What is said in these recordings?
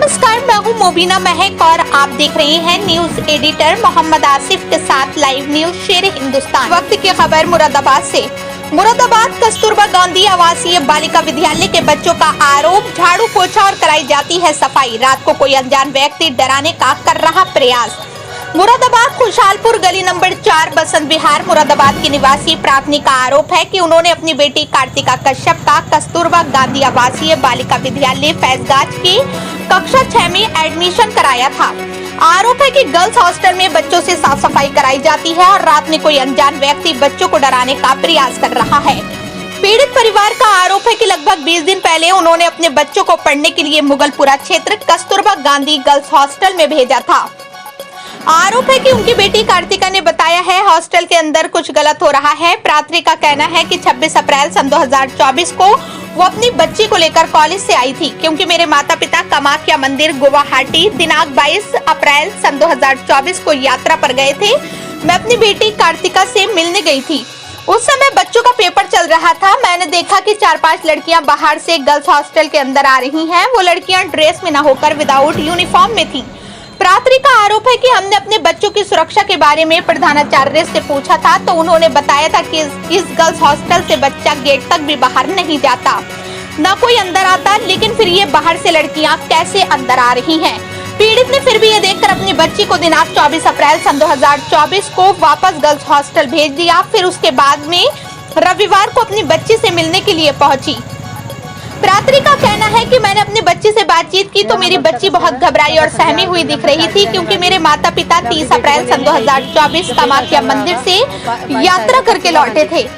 नमस्कार, मैं हूँ मोबिना महक और आप देख रहे हैं न्यूज एडिटर मोहम्मद आसिफ के साथ लाइव न्यूज शेर हिंदुस्तान। वक्त की खबर मुरादाबाद से। मुरादाबाद कस्तूरबा गांधी आवासीय बालिका विद्यालय के बच्चों का आरोप, झाड़ू पोछा और कराई जाती है सफाई। रात को कोई अनजान व्यक्ति डराने का कर रहा प्रयास। मुरादाबाद खुशहालपुर गली नंबर 4 बसंत विहार मुरादाबाद की निवासी प्रार्थनी का आरोप है कि उन्होंने अपनी बेटी कार्तिका कश्यप का कस्तूरबा गांधी आवासीय बालिका विद्यालय फैजगाज की कक्षा 6 में एडमिशन कराया था। आरोप है कि गर्ल्स हॉस्टल में बच्चों से साफ सफाई कराई जाती है और रात में कोई अनजान व्यक्ति बच्चों को डराने का प्रयास कर रहा है। पीड़ित परिवार का आरोप है कि लगभग 20 दिन पहले उन्होंने अपने बच्चों को पढ़ने के लिए मुगलपुरा क्षेत्र कस्तूरबा गांधी गर्ल्स हॉस्टल में भेजा था। आरोप है कि उनकी बेटी कार्तिका ने बताया है हॉस्टल के अंदर कुछ गलत हो रहा है। प्रार्थनी का कहना है कि 26 अप्रैल सन 2024 को वो अपनी बच्ची को लेकर कॉलेज से आई थी, क्योंकि मेरे माता पिता कामाख्या मंदिर गुवाहाटी दिनांक 22 अप्रैल सन 2024 को यात्रा पर गए थे। मैं अपनी बेटी कार्तिका से मिलने गई थी। उस समय बच्चों का पेपर चल रहा था। मैंने देखा कि 4-5 लड़कियां बाहर से गर्ल्स हॉस्टल के अंदर आ रही हैं। वो लड़कियां ड्रेस में न होकर विदाउट यूनिफॉर्म में थी। प्रार्थनी का आरोप है कि हमने अपने बच्चों की सुरक्षा के बारे में प्रधानाचार्य से पूछा था, तो उन्होंने बताया था कि इस गर्ल्स हॉस्टल से बच्चा गेट तक भी बाहर नहीं जाता, न कोई अंदर आता, लेकिन फिर ये बाहर से लड़कियां कैसे अंदर आ रही हैं। पीड़ित ने फिर भी ये देखकर अपनी बच्ची को दिनांक 24 अप्रैल सन 2024 को वापस गर्ल्स हॉस्टल भेज दिया। फिर उसके बाद में रविवार को अपनी बच्ची से मिलने के लिए पहुंची। प्रार्थनी का कहना है कि मैंने अपनी बच्ची से बातचीत की तो मेरी बच्ची बहुत घबराई और सहमी हुई दिख रही थी, क्योंकि मेरे माता पिता 30 अप्रैल सन 2024 कामाख्या मंदिर से यात्रा करके लौटे थे।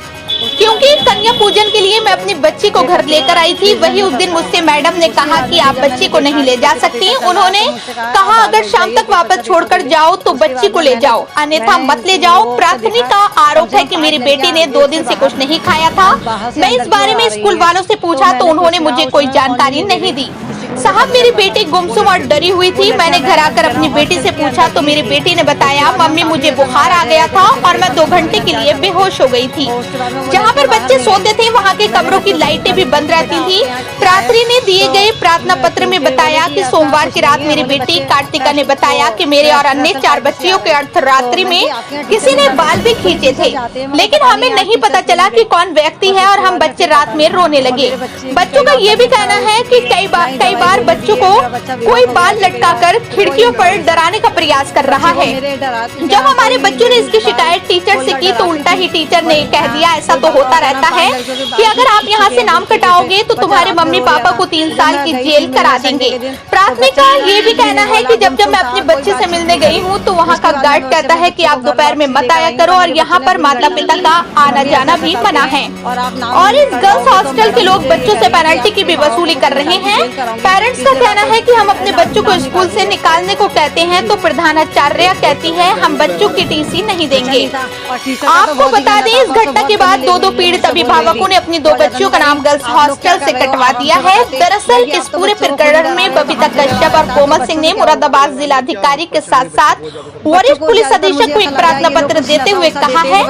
क्योंकि कन्या पूजन के लिए मैं अपनी बच्ची को घर लेकर आई थी। वही उस दिन मुझसे मैडम ने कहा कि आप बच्ची को नहीं ले जा सकती। उन्होंने कहा अगर शाम तक वापस छोड़कर जाओ तो बच्ची को ले जाओ, अन्यथा मत ले जाओ। प्रार्थनी का आरोप है कि मेरी बेटी ने 2 दिन से कुछ नहीं खाया था। मैं इस बारे में स्कूल वालों से पूछा तो उन्होंने मुझे कोई जानकारी नहीं दी। साहब, मेरी बेटी गुमसुम और डरी हुई थी। मैंने घर आकर अपनी बेटी से पूछा तो मेरी बेटी ने बताया, मम्मी मुझे बुखार आ गया था और मैं 2 घंटे के लिए बेहोश हो गई थी। जहाँ पर बच्चे सोते थे वहाँ के कमरों की लाइटें भी बंद रहती थी। प्रार्थनी ने दिए गए प्रार्थना पत्र में बताया कि सोमवार की रात मेरी बेटी कार्तिका ने बताया कि मेरे और अन्य 4 बच्चियों के अर्धरात्रि में किसी ने बाल भी खींचे थे, लेकिन हमें नहीं पता चला कि कौन व्यक्ति है और हम बच्चे रात में रोने लगे। बच्चों का ये भी कहना है कि कई बार बच्चों को कोई बाल लटकाकर खिड़कियों पर डराने का प्रयास कर रहा है। जब हमारे बच्चों ने इसकी शिकायत टीचर से की तो उल्टा ही टीचर ने कह दिया, ऐसा तो होता रहता है कि अगर आप यहाँ से नाम कटाओगे तो तुम्हारे मम्मी पापा को 3 साल की जेल करा देंगे। प्रार्थनी का ये भी कहना है कि जब मैं अपने बच्चे से मिलने गई हूँ तो वहाँ का गार्ड कहता है कि आप दोपहर में मत आया करो और यहाँ पर माता पिता का आना जाना भी मना है। और इस गर्ल्स हॉस्टल के लोग बच्चों से पेनल्टी की भी वसूली कर रहे हैं। पेरेंट्स का कहना है कि हम अपने बच्चों को स्कूल से निकालने को कहते हैं तो प्रधानाचार्य कहती है हम बच्चों की टीसी नहीं देंगे। आपको बता दें, इस घटना के बाद 2 पीड़ित अभिभावकों ने अपनी 2 बच्चियों का नाम गर्ल्स हॉस्टल से कटवा दिया है। दरअसल इस पूरे प्रकरण में बबीता कश्यप और कोमल सिंह ने मुरादाबाद जिलाधिकारी के साथ साथ वरिष्ठ पुलिस अधीक्षक को एक प्रार्थना पत्र देते हुए कहा है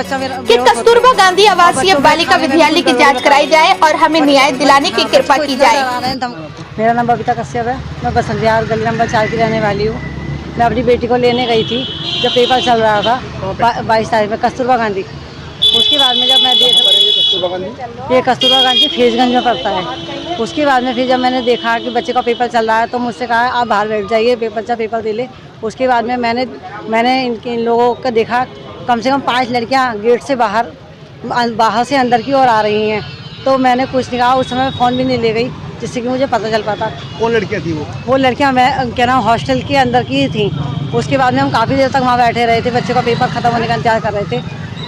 कि कस्तूरबा गांधी आवासीय बालिका विद्यालय की जाँच कराई जाए और हमें न्याय दिलाने की कृपा की जाए। मेरा नाम बबीता कश्यप है। मैं बसंत विहार गली नंबर 4 की रहने वाली हूँ। मैं अपनी बेटी को लेने गई थी जब पेपर चल रहा था 22 तारीख में कस्तूरबा गांधी। उसके बाद में जब मैं ये कस्तूरबा गांधी फेजगंज में पड़ता है। उसके बाद में फिर जब मैंने देखा कि बच्चे का पेपर चल रहा है तो मुझसे कहा आप बाहर बैठ जाइए, पेपर दे ले। उसके बाद में मैंने इन लोगों का देखा, कम से कम 5 लड़कियाँ गेट से बाहर से अंदर की ओर आ रही हैं। तो मैंने कुछ नहीं कहा। उस समय फ़ोन भी नहीं ले गई जिससे कि मुझे पता चल पाता। कौन लड़कियाँ थी वो लड़कियाँ मैं क्या नाम हॉस्टल के अंदर की ही थी। उसके बाद में हम काफ़ी देर तक वहाँ बैठे रहे थे, बच्चे का पेपर ख़त्म होने का इंतजार कर रहे थे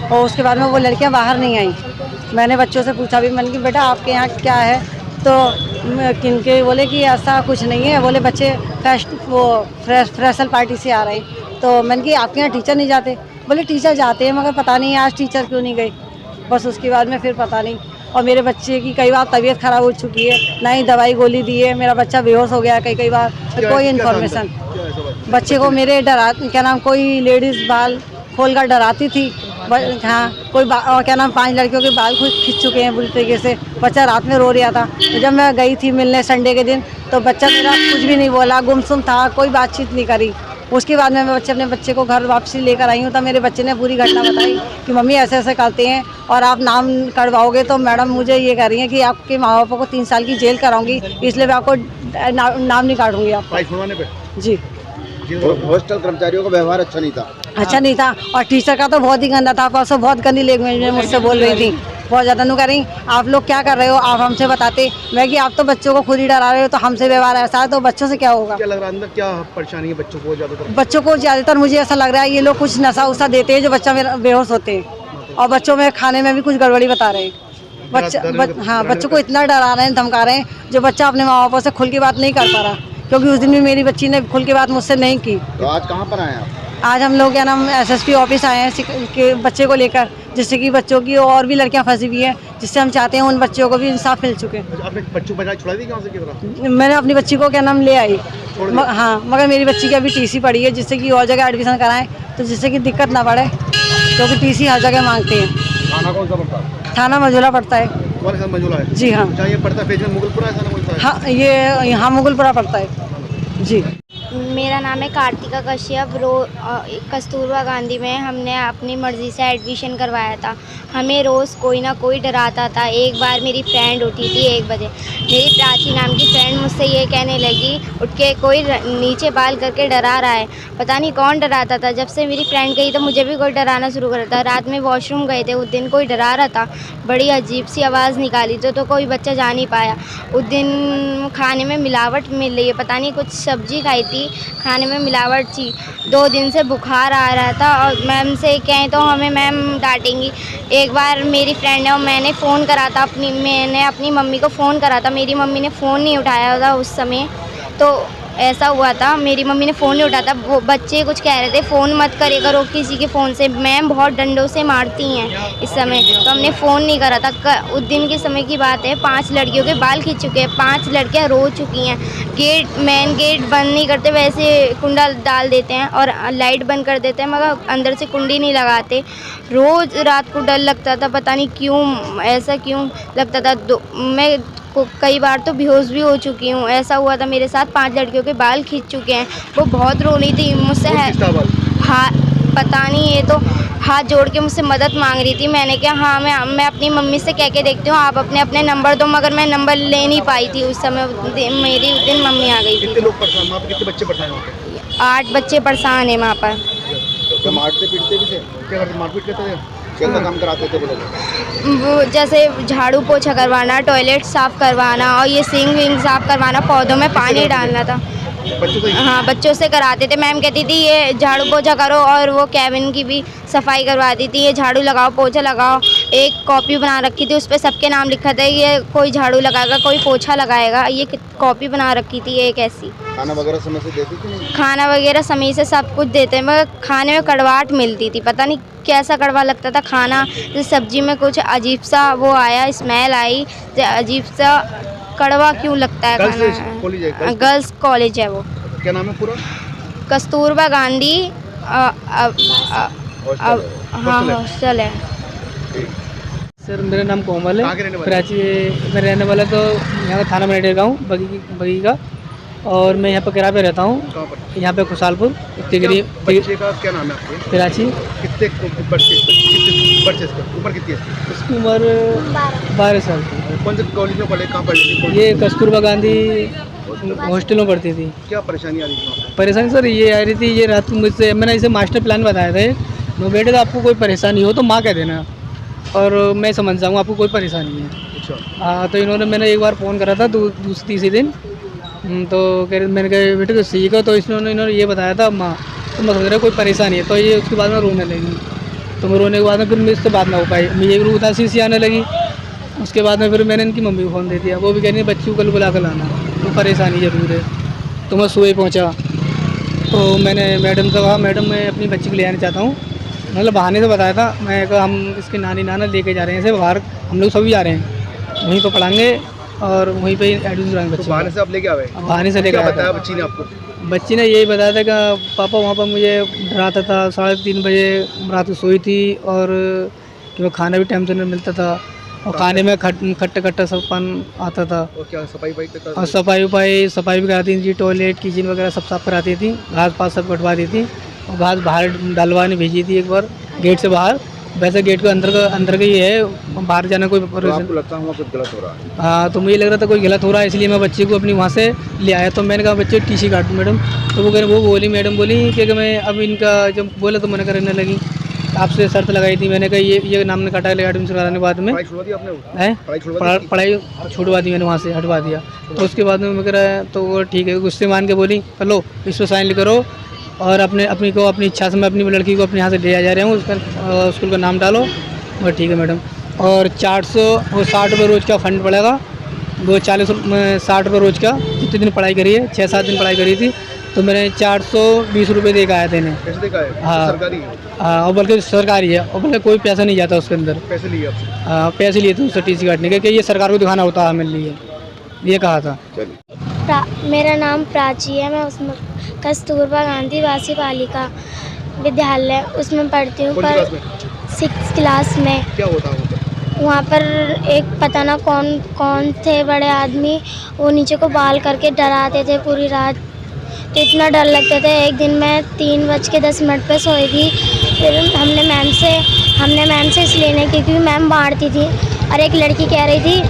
और उसके बाद में वो लड़कियाँ बाहर नहीं आई। मैंने बच्चों से पूछा भी, मैंने कि बेटा आपके यहाँ क्या है, तो किनके बोले कि ऐसा कुछ नहीं है, बोले बच्चे फ्रेशर पार्टी से आ रहे हैं। तो मैंने कि आपके यहाँ टीचर नहीं जाते? बोले टीचर जाते हैं मगर पता नहीं आज टीचर क्यों नहीं गए। बस उसके बाद में फिर पता नहीं। और मेरे बच्चे की कई बार तबीयत ख़राब हो चुकी है, ना ही दवाई गोली दी है, मेरा बच्चा बेहोश हो गया कई बार। कोई इन्फॉर्मेशन बच्चे को मेरे डरा क्या नाम कोई लेडीज़ बाल खोल कर डराती थी। हाँ, कोई और क्या नाम 5 लड़कियों के बाल खुद खींच चुके हैं बुरी तरीके से। बच्चा रात में रो रहा था, तो जब मैं गई थी मिलने संडे के दिन, तो बच्चा मेरा कुछ भी नहीं बोला, गुमसुम था, कोई बातचीत नहीं करी। उसके बाद में मैं अपने बच्चे को घर वापसी लेकर आई हूँ, तो मेरे बच्चे ने पूरी घटना बताई कि मम्मी ऐसे ऐसे करते हैं और आप नाम कटवाओगे तो मैडम मुझे ये कह रही हैं कि आपके माँ बापों को 3 साल की जेल कराऊंगी, इसलिए मैं आपको नाम नहीं काटूंगी आपका। जी। हॉस्टल कर्मचारियों का व्यवहार अच्छा नहीं था। अच्छा नहीं था, और टीचर का तो बहुत ही गंदा था। परसों बहुत गंदी लैंग्वेज में मुझसे बोल रही थी, बहुत ज़्यादा। नु कह रही आप लोग क्या कर रहे हो, आप हमसे बताते। मैं कि आप तो बच्चों को खुद ही डरा रहे हो, तो हमसे व्यवहार ऐसा है तो बच्चों से क्या होगा। क्या लग रहा है अंदर क्या परेशानी है बच्चों को? ज़्यादातर मुझे ऐसा लग रहा है ये लोग कुछ नशा उसा देते हैं जो बच्चा मेरा बेहोश होते हैं, और बच्चों में खाने में भी कुछ गड़बड़ी बता रहे हैं। बच्चों को इतना डरा रहे हैं, धमका रहे हैं, जो बच्चा अपने माँ बापों से खुल की बात नहीं कर पा रहा। क्योंकि उस दिन भी मेरी बच्ची ने खुल की बात मुझसे नहीं की। तो आज कहाँ पर आए आप? आज हम लोग क्या नाम SSP ऑफिस आए हैं कि बच्चे को लेकर, जिससे कि बच्चों की और भी लड़कियां फंसी हुई हैं, जिससे हम चाहते हैं उन बच्चों को भी इंसाफ मिल चुके। आपने बच्चों को छुड़ा दी कहाँ से? किस मैंने अपनी बच्ची को क्या नाम ले आई, हाँ, मगर मेरी बच्ची की अभी TC पड़ी है, जिससे कि और जगह एडमिशन कराएं, तो जिससे कि दिक्कत ना पड़े, क्योंकि TC हर जगह मांगते हैं। थाना कौन सा पड़ता है? थाना मझोला पड़ता है। मझोला है? जी हाँ। ये पड़ता है मुगलपुरा है? हाँ, ये यहाँ मुगलपुरा पड़ता है जी। मेरा नाम है कार्तिका कश्यप। कस्तूरबा गांधी में हमने अपनी मर्ज़ी से एडमिशन करवाया था। हमें रोज़ कोई ना कोई डराता था। एक बार मेरी फ्रेंड उठी थी 1 बजे, मेरी प्राची नाम की फ्रेंड मुझसे ये कहने लगी, उठ के कोई नीचे बाल करके डरा रहा है। पता नहीं कौन डराता था। जब से मेरी फ्रेंड गई तो मुझे भी कोई डराना शुरू कर था। रात में वॉशरूम गए थे, उस दिन कोई डरा रहा था, बड़ी अजीब सी आवाज़ निकाली तो कोई बच्चा जा नहीं पाया। उस दिन खाने में मिलावट मिल रही है, पता नहीं कुछ सब्जी खाई थी, खाने में मिलावट थी। 2 दिन से बुखार आ रहा था, और मैम से कहें तो हमें मैम डांटेंगी। एक बार मेरी फ्रेंड ने और मैंने फ़ोन करा था, मैंने अपनी मम्मी को फ़ोन करा था, मेरी मम्मी ने फ़ोन नहीं उठाया था उस समय। तो ऐसा हुआ था, मेरी मम्मी ने फ़ोन नहीं उठाया था। वो बच्चे कुछ कह रहे थे फ़ोन मत करे करो किसी के फ़ोन से, मैम बहुत डंडों से मारती हैं इस समय, तो हमने फ़ोन नहीं करा था। उस दिन के समय की बात है, 5 लड़कियों के बाल खींच चुके हैं, 5 लड़कियां रो चुकी हैं। मेन गेट बंद नहीं करते, वैसे कुंडा डाल देते हैं और लाइट बंद कर देते हैं, मगर अंदर से कुंडी नहीं लगाते। रोज़ रात को डर लगता था, पता नहीं क्यों ऐसा क्यों लगता था। मैं कई बार तो बेहोश भी हो चुकी हूँ। ऐसा हुआ था मेरे साथ, 5 लड़कियों के बाल खींच चुके हैं। वो बहुत रो रही थी मुझसे, हाँ पता नहीं, ये तो हाथ जोड़ के मुझसे मदद मांग रही थी। मैंने कहा हाँ मैं अपनी मम्मी से कह के देखती हूँ, आप अपने नंबर दो, मगर मैं नंबर ले नहीं पाई थी उस समय। मेरी उस दिन मम्मी आ गई थी। कितने लोग परेशान, वहाँ पे कितने बच्चे परेशान होते? 8 बच्चे परेशान हैं वहाँ पर। तो मारते पीटते भी थे? क्या करते, मारपीट करते थे? क्या काम कराते थे वो लोग? वो जैसे झाड़ू पोछा करवाना, टॉयलेट साफ़ करवाना, और ये सिंक विंग साफ़ करवाना, पौधों में पानी डालना था। हाँ, बच्चों से कराते थे। मैम कहती थी ये झाड़ू पोछा करो, और वो कैबिन की भी सफाई करवाती थी, ये झाड़ू लगाओ पोछा लगाओ। एक कॉपी बना रखी थी, उस पर सबके नाम लिखा था, ये कोई झाड़ू लगाएगा, कोई पोछा लगाएगा, ये कॉपी बना रखी थी एक ऐसी। खाना वगैरह समय से देती थी? खाना वगैरह समय से सब कुछ देते हैं, मगर खाने में कड़वाहट मिलती थी, पता नहीं कैसा कड़वा लगता था खाना। जैसे सब्जी में कुछ अजीब सा वो आया, स्मेल आई, अजीब सा कड़वा क्यों लगता है खाना। गर्ल्स कॉलेज है वो। क्या नाम है पूरा? कस्तूरबा गांधी हाँ हॉस्टल है। सर मेरा नाम कोमल है, कराची में रहने वाला। तो यहाँ का थाना मैनेजर का हूँ, बगी का, और मैं यहाँ पर किराए पे रहता हूँ, यहाँ पे खुशालपुर। बच्चे का क्या नाम है आपके? कराची। कितने ऊपर कितनी है? उसकी उम्र 12 साल की। कौन से कॉलेज में पढ़े, कहाँ पढ़ी? ये कस्तूरबा गांधी हॉस्टल में पढ़ती थी। क्या परेशानी आ रही थी? परेशानी सर ये आ रही थी, ये रात को मुझसे, मैंने इसे मास्टर प्लान बताया था, मैं बेटे तो आपको कोई परेशानी हो तो माँ कह देना, और मैं समझ जाऊँगा आपको कोई परेशानी है। अच्छा। हाँ, तो मैंने एक बार फ़ोन करा था तीसरे दिन, तो मैंने कहा बेटे तो सीखो, तो इन्होंने ये बताया था माँ, तो मैं समझ रहा कोई परेशानी है। तो ये उसके बाद में रोने लगी, तो मैं रोने के बाद में फिर मुझसे बात ना हो पाई, मुझे भी उदासी सी आने लगी। उसके बाद में फिर मैंने इनकी मम्मी को फ़ोन दे दिया, वो भी कह रही है बच्ची को कल बुला कर लाना, तो परेशानी ज़रूर है। तो मैं सुबह पहुँचा, तो मैंने मैडम से कहा मैडम मैं अपनी बच्ची को ले आना चाहता हूँ, मतलब बहाने से बताया था। मैं कहा हम इसके नानी नाना लेके जा रहे हैं, इसे बाहर हम लोग सभी जा रहे हैं, वहीं पर पढ़ाएंगे और वहीं पे एडमिशन कराएंगे बच्चे। बहाने से आप लेके आए? बहाने से लेके आया। बताया बच्ची ने आपको? बच्ची ने यही बताया था कि पापा वहाँ पर मुझे डराता था, 3:30 बजे रात को सोई थी, और कि वो खाना भी टाइम से नहीं मिलता था, और खाने में खट्टा खट्टा सबपन आता था। और क्या सफाई और सफाई भी कराती थी, टॉयलेट किचन वगैरह सब साफ कराती थी, घास पास सब कटवा दी थी, और घास बाहर डलवाने भेजी थी एक बार गेट से बाहर। वैसे गेट के अंदर का ही है, बाहर जाना कोई तो आपको लगता है कुछ गलत हो रहा है? हाँ, तो मुझे लग रहा था कोई गलत हो रहा है, इसलिए मैं बच्चे को अपनी वहाँ से ले आया। तो मैंने कहा बच्चे टीसी काट दो मैडम, तो वो बोली मैडम बोली कि मैं अब इनका जब बोला तो मना करने लगी। आपसे शर्त लगाई थी, मैंने कहा ये नाम ने काटा लेगा एडमिशन कराने के बाद में पढ़ाई छुड़वा दी आपने? है पढ़ाई छुड़वा दी मैंने, वहाँ से हटवा दिया। तो उसके बाद में मैं कह रहा तो वो ठीक है, गुस्से मान के बोली लो इस पर साइन करो, और अपनी इच्छा से मैं अपनी लड़की को अपने यहाँ से ले जा रहा हूँ, उसका स्कूल का नाम डालो। और ठीक है मैडम, और 60 रुपये रोज़ का फ़ंड पड़ेगा, वो 60 रुपये रोज़ का, जितने दिन पढ़ाई करी है, 6-7 दिन पढ़ाई करी थी, तो मैंने 420 रुपये दे के आया थे इन्हें। कैसे देखा है? हाँ। सरकारी है? हाँ, और बल्कि सरकारी है, और बल्कि कोई पैसा नहीं जाता उसके अंदर। पैसे लिए आपसे? हाँ, पैसे लिए थे उससे टीसी काटने के, कि ये सरकार को दिखाना होता है मेरे लिए, ये कहा था। मेरा नाम प्राची है, मैं उसमें कस्तूरबा गांधी वासी बालिका विद्यालय उसमें पढ़ती हूँ, कौन सी क्लास में? 6th क्लास में। क्या होता है वहाँ पर एक पता ना कौन थे बड़े आदमी, वो नीचे को बाल करके डराते थे पूरी रात, तो इतना डर लगता था। एक दिन मैं 3:10 पे सोई थी, फिर हमने मैम से इसलिए नहीं की क्योंकि मैम बांटती थी, और एक लड़की कह रही थी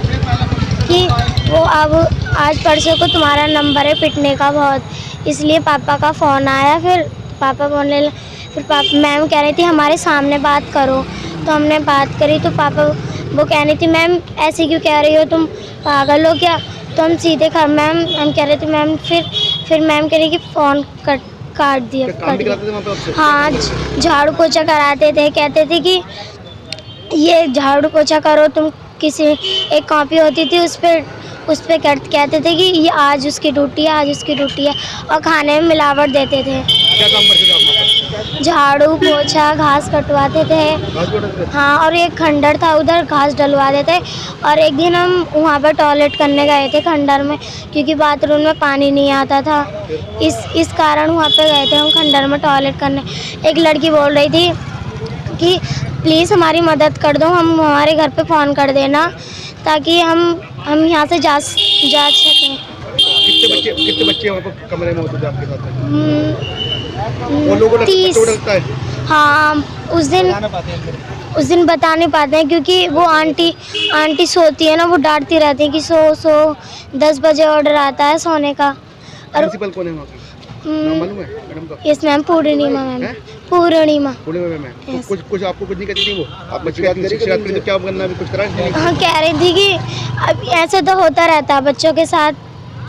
कि वो अब आज परसों को तुम्हारा नंबर है पिटने का बहुत, इसलिए पापा का फ़ोन आया। फिर पापा बोलने, फिर मैम कह रही थी हमारे सामने बात करो, तो हमने बात करी, तो पापा वो कह रही थी मैम ऐसे क्यों कह रही हो, तुम पागल हो क्या? तो हम सीधे हम कह रहे थे मैम, फिर मैम कह रही कि फ़ोन काट दिया। काम भी कराते थे वहाँ पे आपसे? हाँ, झाड़ू पोछा कराते थे, कहते थे कि ये झाड़ू पोछा करो तुम, किसी एक कॉपी होती थी उस पे कहते थे कि ये आज उसकी ड्यूटी है, और खाने में मिलावट देते थे। क्या काम करते थे आप वहाँ पे? झाड़ू पोछा, घास कटवाते थे। घास काटते थे? हाँ, और एक खंडर था उधर घास डलवा देते। और एक दिन हम वहाँ पर टॉयलेट करने गए थे खंडर में, क्योंकि बाथरूम में पानी नहीं आता था, इस कारण वहाँ पे गए थे हम खंडर में टॉयलेट करने। एक लड़की बोल रही थी कि प्लीज़ हमारी मदद कर दो, हम हमारे घर पे फ़ोन कर देना ताकि हम यहाँ से जा सकें। कितने बच्चे वहाँ पर कमरे में होते थे आपके साथ? और लोगों को 30। लगता है? हाँ, उस दिन बता नहीं पाते हैं, क्योंकि वो आंटी सोती है ना, वो डांटती रहती है कि सो 10 बजे ऑर्डर आता है सोने का। और प्रिंसिपल कौन है वहाँ की? नाम मालूम है मैडम का? यस मैम, पूर्णिमा मैम। हैं? पूर्णिमा में Yes. कुछ आपको कुछ नहीं कहती थी वो? आप बच्चे शिकायत करी तो क्या करना, अभी कुछ करा नहीं? हाँ, कह रही थी कि अब ऐसे तो होता रहता है बच्चों के साथ।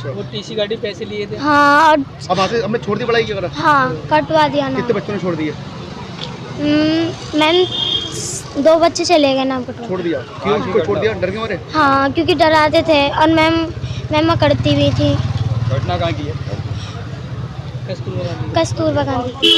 वो टीसी गाड़ी पैसे लिए थे। हाँ, और अब वहाँ से हमने छोड़ दी पढ़ाई क्या करा? हाँ, कटवा दिया ना। कितने बच्चों ने छोड़ दिए? मैम 2 बच्चे चले गए नाम कटवा। छोड़ दिया? क्यों उसको छोड़ दिया? डर के मारे? हाँ, क्योंकि डराते थे, और मैम करती भी थी। घटना कहाँ की है? कस्तूरबा गांधी।